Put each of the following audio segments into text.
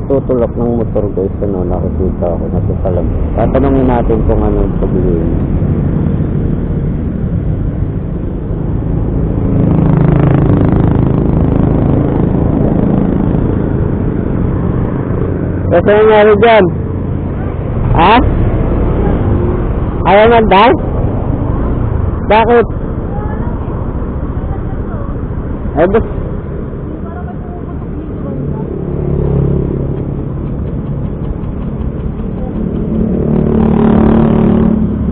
nagtutulak ng motor guys, ano, nakikita ako nasa salam. Tatanungin natin kung ano yung problema. Kasi nangyari dyan? Ha? Ayaw mandal? Bakit? Ay, bus.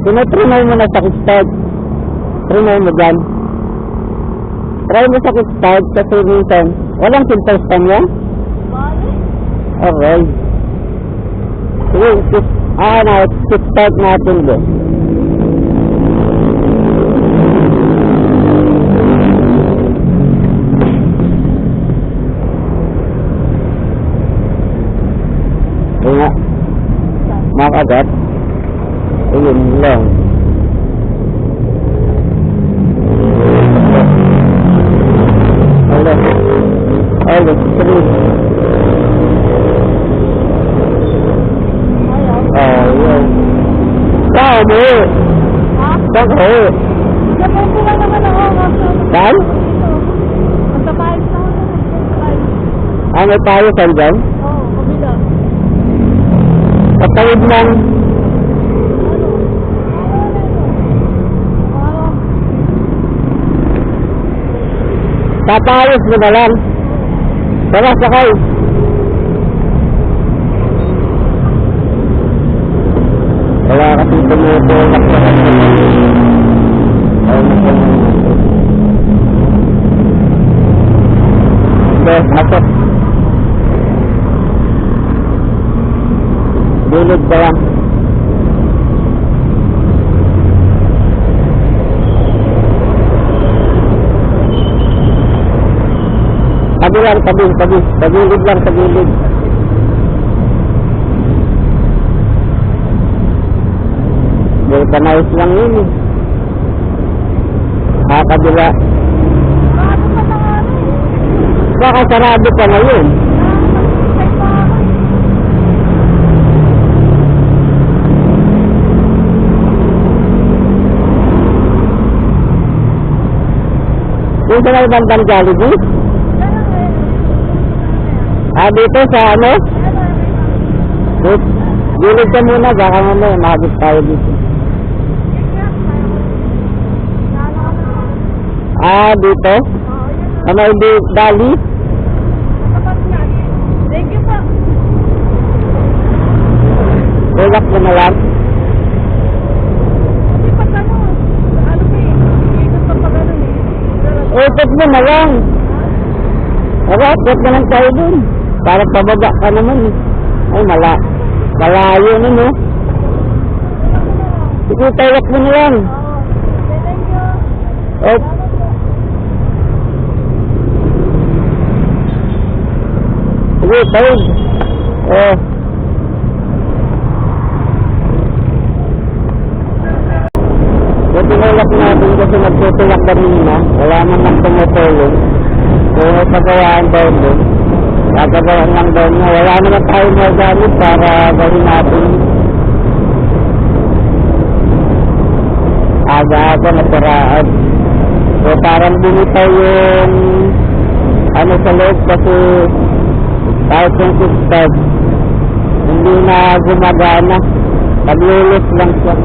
Tinatrinay mo na sa kickstart. Trinay mo dyan. Try mo sa kickstart kasi minsan walang filter stand yan? Alright. Sige, kickstart natin doon. Ayun nga. Makagat. Ayun lang. Ayun, sige. Ayun. Saan mo? Ha? Saan ko? Saan po lang naman ako. Saan? Sa pahit na ako. Ah, may tayo saan dyan? Oo, kabila. Patawid lang. Tatayos mo na lang. Tara, sakay. Wala kasi tumutulak na kasi. Ayun na po. Okay, masok. Bilid ka lang. Tabi lang, tabi. Tagilid lang, tagilid. Vulcanize lang yun eh. Kabila. Bakit pa na nga rin? Baka sarado pa na yun. Yung sa may bandang Jollibee? Ah, dito sa ano? Gilid ka muna, baka mamaya mahagit tayo dito. Ah, dito? Ano hindi dali? Thank you po. Tulak mo na lang. Hindi pa ano ba eh, ikot pa pag ano eh. Ikot mo na lang. Ikot na lang tayo dun. Para pababa ka naman eh. Ay, malayo na no. Sige, tulak mo na lang. Thank you. Oh. Sige, tawid. Oh. Tinulak natin kasi nagtutulak kanina. Wala naman tumutulong. Kung may pagawaan daw doon, gagawaan lang daw niya. Wala naman tayo magamit para gawin natin. Aga-aga nasiraan. So parang bumitaw yung ano sa loob kasi kahit yung kickstart hindi na gumagana. Paglilis lang siya.